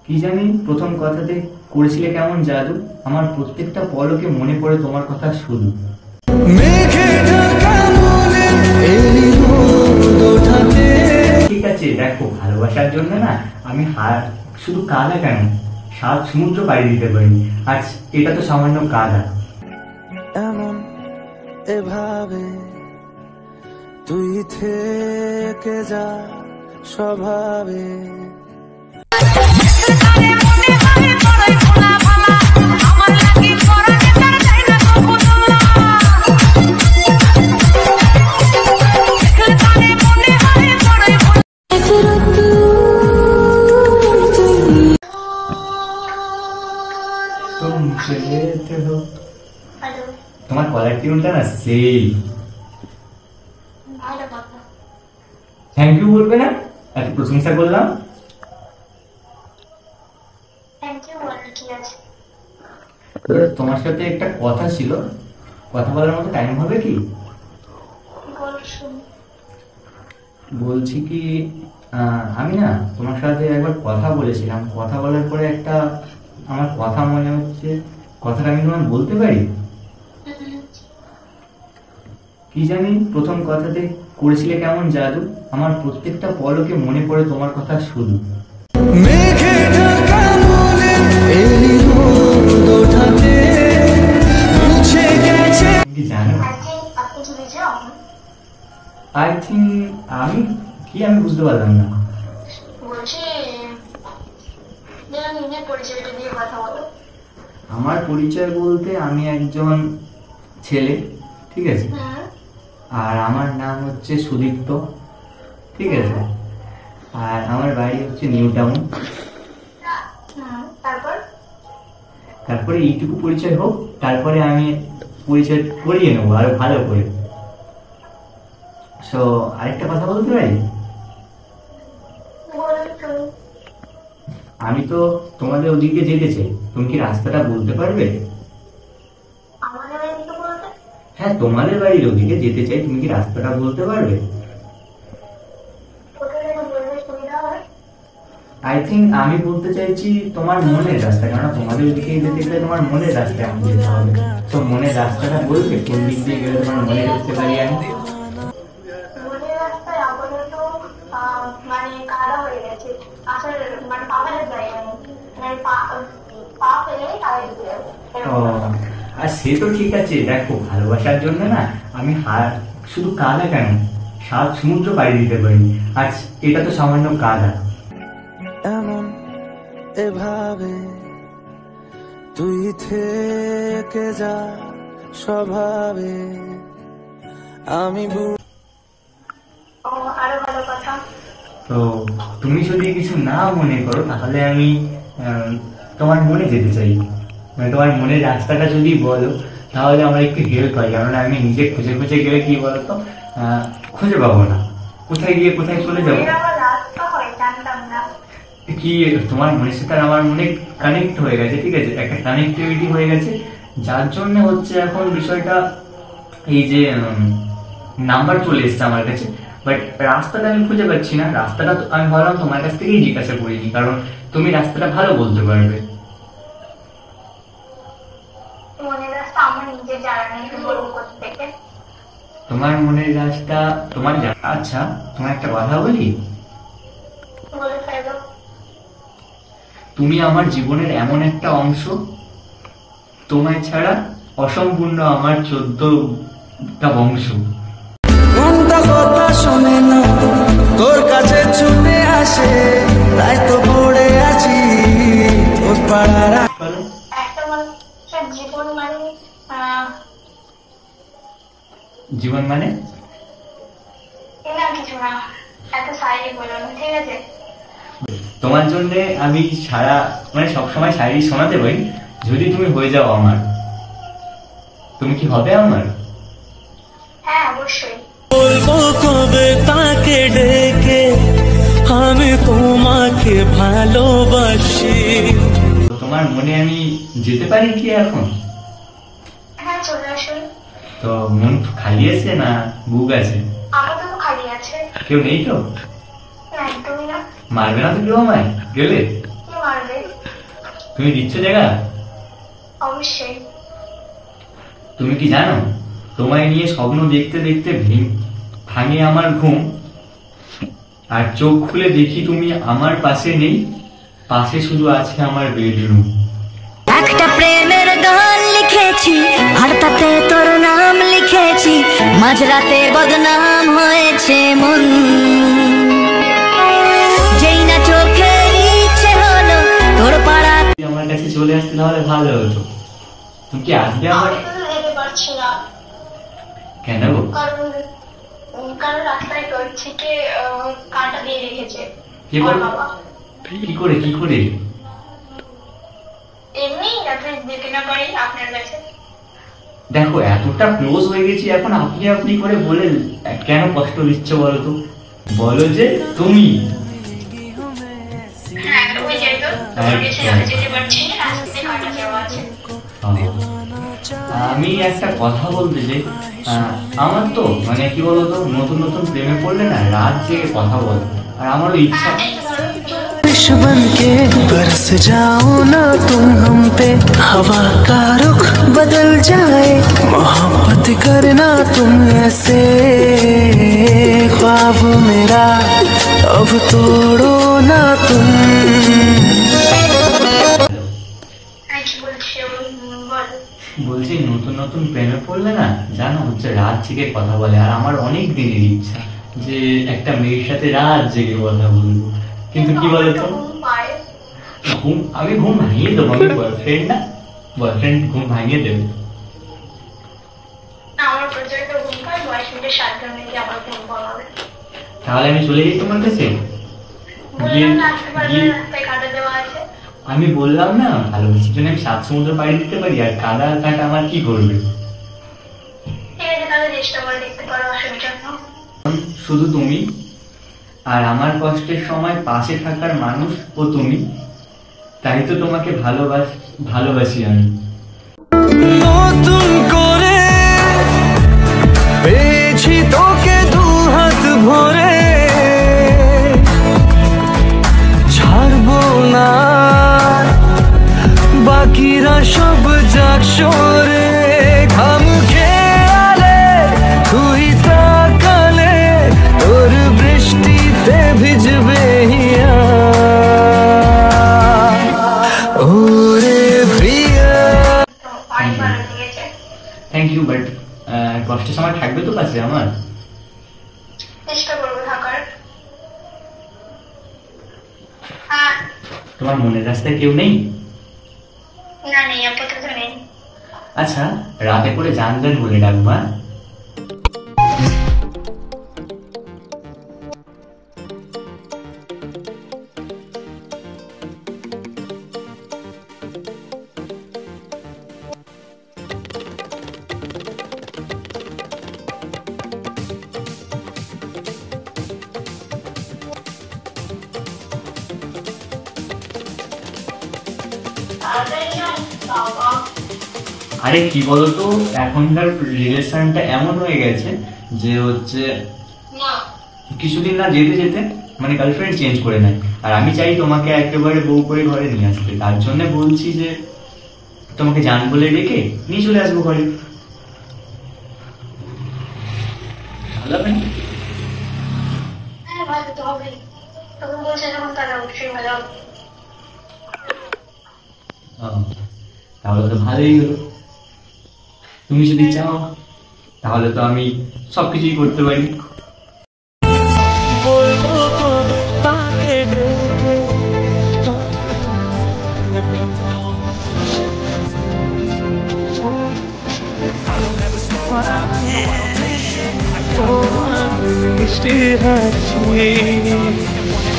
কি জানি প্রথম কথাতে করেছিলে কেমন জাদু, আমার প্রত্যেকটা পলকে মনে পড়ে তোমার কথা শুধু। ঠিক আছে দেখো, ভালোবাসার জন্য না আমি শুধু কাদা কেন, 7 সমুদ্র পাড়ি দিতে পারিনি, আর এটা তো সামান্য কাদা। এমন এভাবে তুই থেকে যা স্বভাবে। তোমার কলার টিউনটা না সেই। থ্যাংক ইউ বলবে না, এত প্রশংসা করলাম। তোমার সাথে একটা কথা ছিল, কথা বলার মতো টাইম হবে কি? বলছি কি, আমি না তোমার সাথে একবার কথা বলেছিলাম, কথা বলার পরে একটা আমার কথা মনে হচ্ছে, কথাটা আমি তোমার বলতে পারি? কি জানি প্রথম কথাতে করেছিলে কেমন জাদু, আমার প্রত্যেকটা পলকে মনে পড়ে তোমার কথা শুধু। কি জানো, আই থিঙ্ক আমি বুঝতে পারলাম না। আমার পরিচয় বলতে আমি একজন ছেলে, ঠিক আছে, আর আমার নাম হচ্ছে সুদীপ্ত, ঠিক আছে, আর আমার বাড়ি হচ্ছে নিউ টাউন। তারপরে এইটুকু পরিচয় হোক, তারপরে আমি পরিচয় করিয়ে নেবো আরো ভালো করে। সো আরেকটা কথা বলতে পারি? আমি তো তোমাদের ওদিকে যেতে চাই, তুমি কি রাস্তাটা বলতে পারবে? হ্যাঁ, তোমাদের বাড়ির ওদিকে যেতে চাই, তুমি কি রাস্তাটা বলতে পারবে? আই থিঙ্ক আমি বলতে চাইছি তোমার মনের রাস্তা, কারণ তোমাদের ওদিকে যেতে গেলে তোমার মনের রাস্তায় আমাকে যেতে হবে। তো মনের রাস্তাটা বলবে কোন দিক দিয়ে গেলে তোমার মনে রাখতে পারি আমি? আর সে তো ঠিক আছে, দেখো ভালোবাসার জন্য না আমি শুধু কাদা কেন, 7 সমুদ্র পাড়ি দিতে পারিনি, আর এটা তো সামান্য কাদা। এমন এভাবে তুই থেকে যা স্বভাবে। আমি তো তুমি যদি কিছু না মনে করো, তাহলে আমি তোমার মনে যেতে চাই, মানে তোমার মনের রাস্তাটা যদি বলো তাহলে আমার একটু হেল্প হয়, কারণ আমি নিজে খুঁজে খুঁজে গেলে কি বলতো খুঁজে পাবো না, কোথায় গিয়ে কোথায় চলে যাবো। কি তোমার মনের সাথে আমার মনে কানেক্ট হয়ে গেছে, ঠিক আছে, একটা কানেক্টিভিটি হয়ে গেছে, যার জন্য হচ্ছে এখন বিষয়টা এই যে নাম্বার চলে এসছে আমার কাছে, বাট রাস্তাটা আমি খুঁজে পাচ্ছি না। রাস্তাটা আমি ভাবলাম তোমার কাছ থেকেই জিজ্ঞাসা করিনি, কারণ তুমি রাস্তাটা ভালো বলতে পারবে। তোমার মনের রাস্তা তোমার আচ্ছা, তোমার একটা কথা বলি, তুমি আমার জীবনের এমন একটা অংশ, তোমায় ছাড়া অসম্পূর্ণ আমার 14টা বংশ। কথা শোনে না, তোর কাছে ছুটে আসে, তাই তো পড়ে আছি তোর পাড়ার। জীবন মানে তোমার জন্য আমি সবসময় শায়রি শোনাতে পারি, যদি তুমি হয়ে যাও আমার। তুমি কি হবে আমার? হ্যাঁ অবশ্যই। বলবো কবে তাকে ডেকে আমি তোমাকে ভালোবাসি। তোমার মনে আমি যেতে পারি কি এখন? হ্যাঁ চলে আসুন। তো মন খালি আছে না বুক আছে? আপাতত খালি আছে। কেউ নেই তো? না একদমই না। মারবে না তো কেউ আমায় গেলে? কেউ মারবে? তুমি দিচ্ছ জায়গা? অবশ্যই। তুমি কি জানো, তোমায় নিয়ে স্বপ্ন দেখতে দেখতে ভাঙে আমার ঘুম, আর চোখ খুলে দেখি তুমি আমার পাশে নেই, পাশে শুধু আছে আমার বেডরুম। একটা প্রেমের গান লিখেছি আর তাতে তোর নাম লিখেছি, মাঝরাতে বদনাম হয়েছে মন, যেই না চোখে ইচ্ছে হলো তোর পাড়া। আমার কাছে চলে আসতে তাহলে ভালো হতো। তুমি কি আসবে আমার? আমি তো যেতে পারছি না, কেন গো? কারণ রাস্তায় ছিটে কাঁটা দিয়ে রেখেছে কে বল? বাবা। কি করে কি করে? এমনি যাতে যেতে না পারি আপনার কাছে। দেখো এতটা ক্লোজ হয়ে গেছি এখন, আপনি আপনি করে বলে কেন কষ্ট দিচ্ছ বলো তো? বলো যে তুমি। হ্যাঁ ওই যাই তো, তোমার কাছে যেতে পারছি না, রাস্তায় কাঁটা দেওয়া আছে। আমি একটা কথা বলতে চাই, আমার তো মানে কি বলতো, নতুন নতুন প্রেমে পড়লে না রাত জেগে কথা বলে, আর আমারও ইচ্ছা। बारिश बन के बरस जाओ ना तुम हम पे, हवा का रुख बदल जाए, मोहब्बत करना तुम ऐसे, ख्वाब मेरा अब तोड़ो ना तुम। কি বলছি বল। বলছি নতুন নতুন প্রেমে পড়লে না জানো হচ্ছে রাত জেগে কথা বলে, আর আমার অনেক দিনের ইচ্ছা যে একটা মেয়ের সাথে রাত জেগে কথা বলবো, কিন্তু কি বলতো, আমি ঘুম ভাঙিয়ে দেবো, আমি বয়ফ্রেন্ড না, বয়ফ্রেন্ড ঘুম ভাঙিয়ে দেবে। আমার প্রচন্ড ঘুম পায়, 22 মিনিটের 7 মিনিটে আবার ঘুম পাবে। তাহলে আমি চলে যাই তোমার কাছে। রাস্তায় কাঁটা দেওয়া আছে। আমি বললাম না ভালোবাসার জন্য আমি 7 সমুদ্র পাড়ি দিতে পারি, আর কাঁটা কাঁটা আমার কি করবে? ঠিক আছে তাহলে চেষ্টা করে দেখতে পারো, অসুবিধা নেই। শুধু তুমি আর আমার কষ্টের সময় পাশে থাকার মানুষ ও তুমি, তাই তো তোমাকে ভালোবাসি আমি। নতুন করে পেয়েছি তোকে দু হাত ভরে, ছাড়বো না বাকিরা সব যাক সরে, ঘাম খেয়ালে তুই তাকালে তোর বৃষ্টিতে ভিজবে হিয়া, ওরে প্রিয়া। অনেক ভালো লেগেছে। থ্যাংক ইউ, বাট কষ্টের সময় থাকবে তো পাশে আমার? চেষ্টা করবো থাকার। হ্যাঁ। তোমার মনের রাস্তায় কেউ নেই? না নেই, আপাতত নেই। আচ্ছা রাতে করে জানবেন বলে ডাকবা। আরে কি বলতো, এখনকার রিলেশনটা এমন হয়ে গেছে যে হচ্ছে কিছুদিন না যেতে যেতে মানে গার্লফ্রেন্ড চেঞ্জ করে নেয়, আর আমি চাই তোমাকে একেবারে বউ করে ঘরে নিয়ে আসতে, তার জন্য বলছি যে তোমাকে জান বলে ডেকে নিয়ে চলে আসবো ঘরে। ভালো হবে না? হ্যাঁ ভালো তো হবেই, তখন বলছে যখন তারা অবশ্যই ভালো হবে। তাহলে তো ভালোই হলো, তুমি যদি চাও তাহলে তো আমি সবকিছুই করতে পারি। Stay right away.